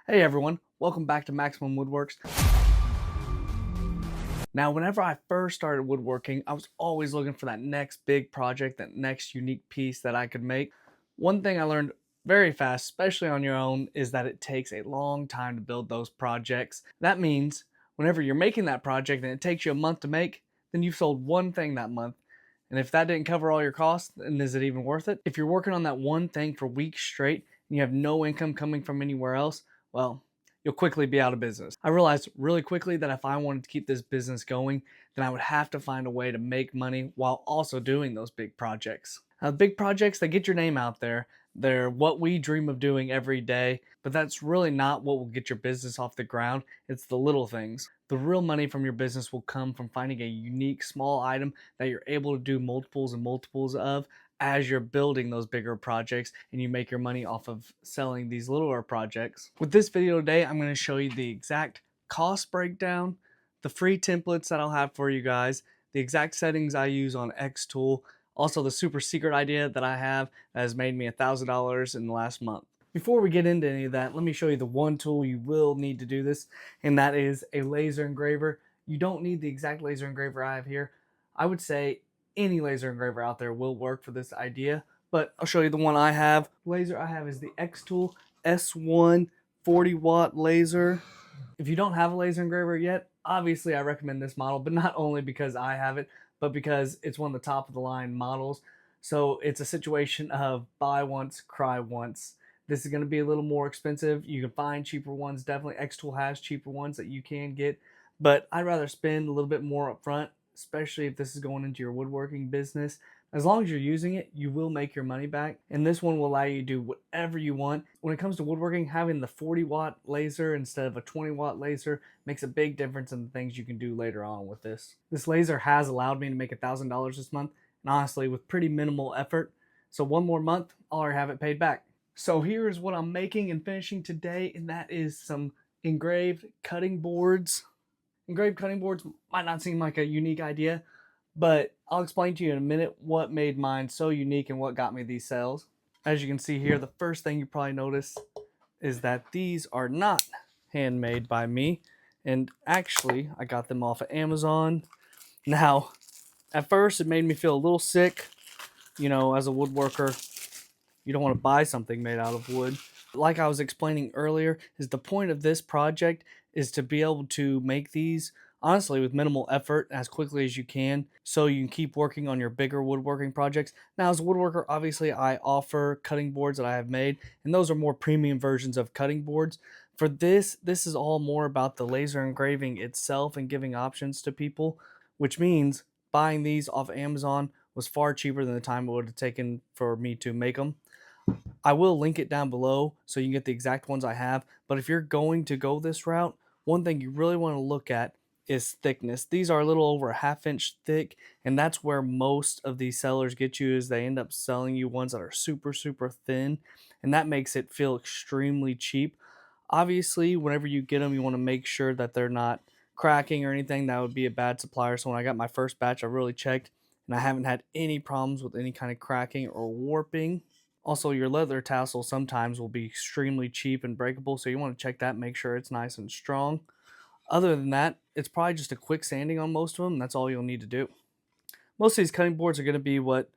Hey everyone, welcome back to Maximum Woodworks. Now, whenever I first started woodworking, I was always looking for that next big project, that next unique piece that I could make. One thing I learned very fast, especially on your own, is that it takes a long time to build those projects. That means whenever you're making that project and it takes you a month to make, then you've sold one thing that month. And if that didn't cover all your costs, then is it even worth it? If you're working on that one thing for weeks straight and you have no income coming from anywhere else, well, you'll quickly be out of business. I realized really quickly that if I wanted to keep this business going, then I would have to find a way to make money while also doing those big projects. Now, big projects, they get your name out there. They're what we dream of doing every day, but that's really not what will get your business off the ground. It's the little things. The real money from your business will come from finding a unique small item that you're able to do multiples and multiples of as you're building those bigger projects and you make your money off of selling these littler projects. With this video today, I'm going to show you the exact cost breakdown, the free templates that I'll have for you guys, the exact settings I use on Xtool, also the super secret idea that I have that has made me $1,000 in the last month. Before we get into any of that, let me show you the one tool you will need to do this, and that is a laser engraver. You don't need the exact laser engraver I have here. I would say any laser engraver out there will work for this idea, but I'll show you the one I have. The laser I have is the Xtool S1 40-watt laser. If you don't have a laser engraver yet, obviously I recommend this model, but not only because I have it, but because it's one of the top of the line models. So it's a situation of buy once, cry once. This is going to be a little more expensive. You can find cheaper ones. Definitely Xtool has cheaper ones that you can get, but I'd rather spend a little bit more up front, especially if this is going into your woodworking business. As long as you're using it, you will make your money back, and this one will allow you to do whatever you want. When it comes to woodworking, having the 40-watt laser instead of a 20-watt laser makes a big difference in the things you can do later on with this. This laser has allowed me to make $1,000 this month, and honestly, with pretty minimal effort. So one more month, I'll already have it paid back. So here's what I'm making and finishing today, and that is some engraved cutting boards. Engraved cutting boards might not seem like a unique idea, but I'll explain to you in a minute what made mine so unique and what got me these sales. As you can see here, the first thing you probably notice is that these are not handmade by me, and actually I got them off of Amazon. Now, at first it made me feel a little sick. You know, as a woodworker, you don't want to buy something made out of wood. Like I was explaining earlier, is the point of this project is to be able to make these honestly with minimal effort as quickly as you can, so you can keep working on your bigger woodworking projects. Now, as a woodworker, obviously I offer cutting boards that I have made, and those are more premium versions of cutting boards. For this is all more about the laser engraving itself and giving options to people, which means buying these off Amazon was far cheaper than the time it would have taken for me to make them. I will link it down below so you can get the exact ones I have, but if you're going to go this route, one thing you really want to look at is thickness. These are a little over a ½ inch thick, and that's where most of these sellers get you, is they end up selling you ones that are super thin, and that makes it feel extremely cheap. Obviously, whenever you get them, you want to make sure that they're not cracking or anything. That would be a bad supplier. So when I got my first batch, I really checked, and I haven't had any problems with any kind of cracking or warping. Also, your leather tassel sometimes will be extremely cheap and breakable, so you want to check that, make sure it's nice and strong. Other than that, it's probably just a quick sanding on most of them. That's all you'll need to do. Most of these cutting boards are going to be what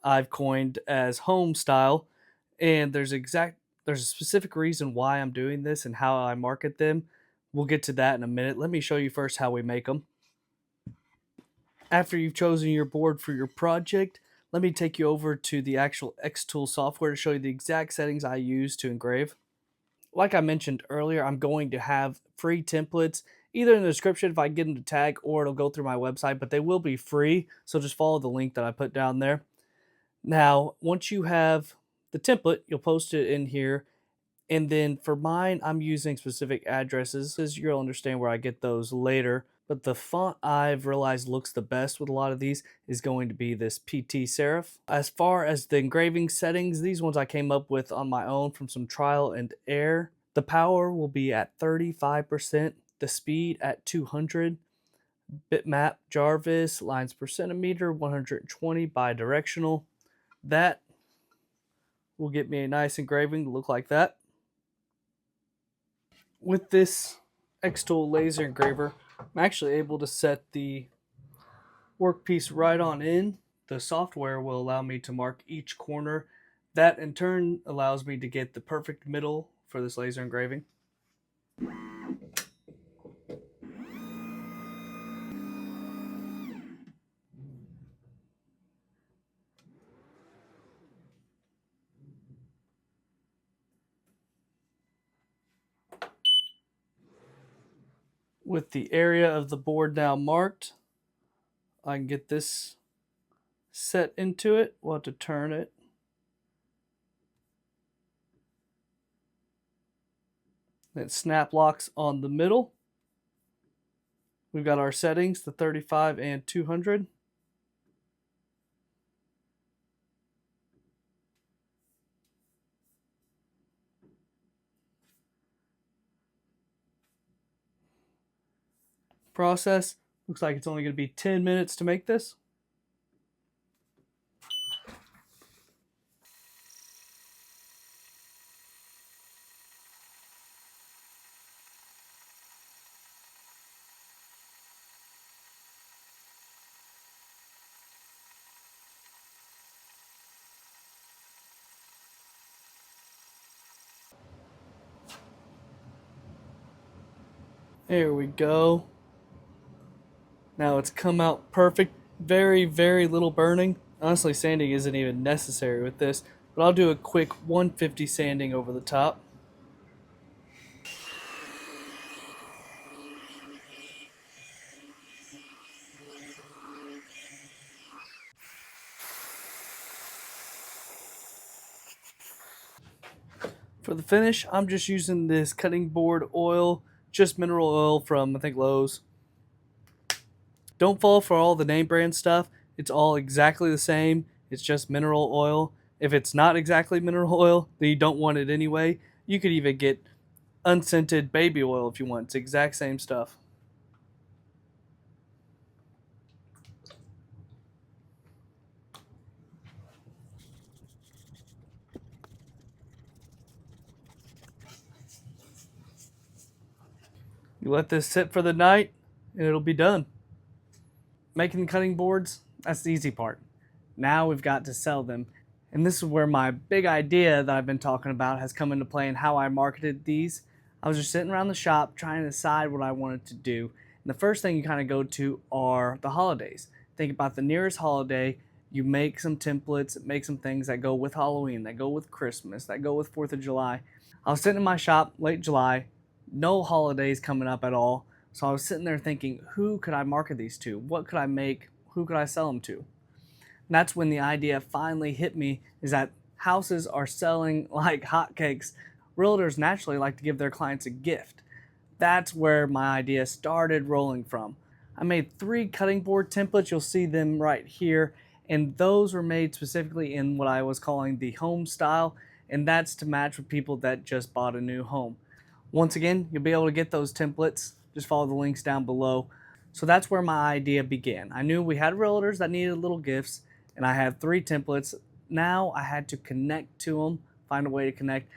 I've coined as home style, and there's a specific reason why I'm doing this and how I market them. We'll get to that in a minute. Let me show you first how we make them. After you've chosen your board for your project, let me take you over to the actual Xtool software to show you the exact settings I use to engrave. Like I mentioned earlier, I'm going to have free templates either in the description if I get them to tag, or it'll go through my website, but they will be free, so just follow the link that I put down there. Now, once you have the template, you'll post it in here, and then for mine, I'm using specific addresses. As you'll understand where I get those later. But the font I've realized looks the best with a lot of these is going to be this PT Serif. As far as the engraving settings, these ones I came up with on my own from some trial and error. The power will be at 35%, the speed at 200, bitmap Jarvis, lines per centimeter, 120 bidirectional. That will get me a nice engraving to look like that. With this Xtool laser engraver, I'm actually able to set the workpiece right on in. The software will allow me to mark each corner. That in turn allows me to get the perfect middle for this laser engraving. With the area of the board now marked, I can get this set into it. We'll have to turn it. It snap locks on the middle. We've got our settings, the 35 and 200. Process. Looks like it's only going to be 10 minutes to make this. There we go. Now it's come out perfect. Very, very little burning. Honestly, sanding isn't even necessary with this, but I'll do a quick 150 sanding over the top. For the finish, I'm just using this cutting board oil, just mineral oil from, I think, Lowe's. Don't fall for all the name brand stuff. It's all exactly the same. It's just mineral oil. If it's not exactly mineral oil, then you don't want it anyway. You could even get unscented baby oil if you want. It's the exact same stuff. You let this sit for the night and it'll be done. Making cutting boards, that's the easy part. Now we've got to sell them. And this is where my big idea that I've been talking about has come into play and how I marketed these. I was just sitting around the shop trying to decide what I wanted to do. And the first thing you kind of go to are the holidays. Think about the nearest holiday. You make some templates, make some things that go with Halloween, that go with Christmas, that go with 4th of July. I was sitting in my shop late July, no holidays coming up at all. So I was sitting there thinking, who could I market these to? What could I make? Who could I sell them to? And that's when the idea finally hit me is that houses are selling like hotcakes. Realtors naturally like to give their clients a gift. That's where my idea started rolling from. I made 3 cutting board templates. You'll see them right here. And those were made specifically in what I was calling the home style. And that's to match with people that just bought a new home. Once again, you'll be able to get those templates. Just follow the links down below. So that's where my idea began. I knew we had realtors that needed little gifts, and I had 3 templates. Now I had to connect to them, find a way to connect.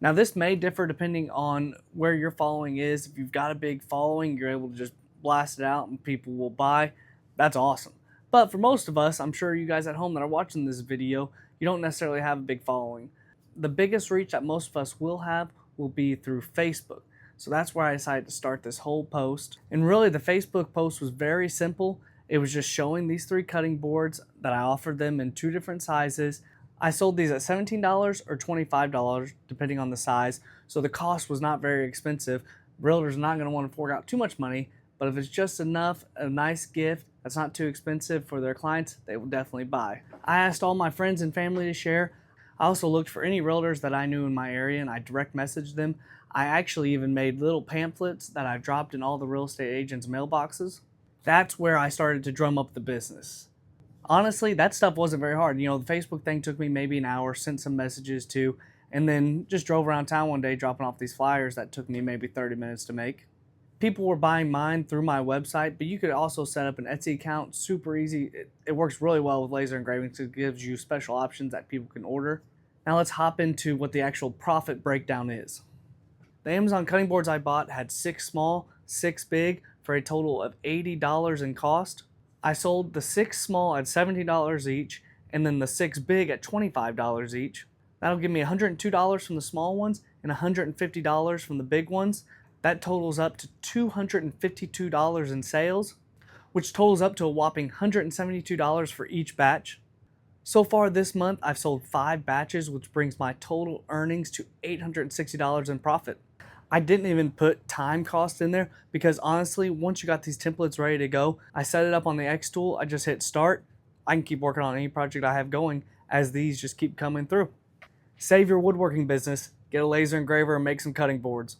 Now this may differ depending on where your following is. If you've got a big following, you're able to just blast it out and people will buy. That's awesome. But for most of us, I'm sure you guys at home that are watching this video, you don't necessarily have a big following. The biggest reach that most of us will have will be through Facebook. So that's where I decided to start this whole post. And really the Facebook post was very simple. It was just showing these 3 cutting boards that I offered them in 2 different sizes. I sold these at $17 or $25 depending on the size. So the cost was not very expensive. Realtors are not going to want to fork out too much money, but if it's just enough, a nice gift that's not too expensive for their clients, they will definitely buy. I asked all my friends and family to share. I also looked for any realtors that I knew in my area and I direct messaged them. I actually even made little pamphlets that I dropped in all the real estate agents' mailboxes. That's where I started to drum up the business. Honestly, that stuff wasn't very hard. You know, the Facebook thing took me maybe an hour, sent some messages to, and then just drove around town one day dropping off these flyers that took me maybe 30 minutes to make. People were buying mine through my website, but you could also set up an Etsy account. Super easy. It works really well with laser engraving because it gives you special options that people can order. Now let's hop into what the actual profit breakdown is. The Amazon cutting boards I bought had 6 small, 6 big for a total of $80 in cost. I sold the 6 small at $70 each and then the 6 big at $25 each. That'll give me $102 from the small ones and $150 from the big ones. That totals up to $252 in sales, which totals up to a whopping $172 for each batch. So far this month, I've sold 5 batches, which brings my total earnings to $860 in profit. I didn't even put time cost in there because honestly, once you got these templates ready to go, I set it up on the Xtool, I just hit start. I can keep working on any project I have going as these just keep coming through. Save your woodworking business, get a laser engraver and make some cutting boards.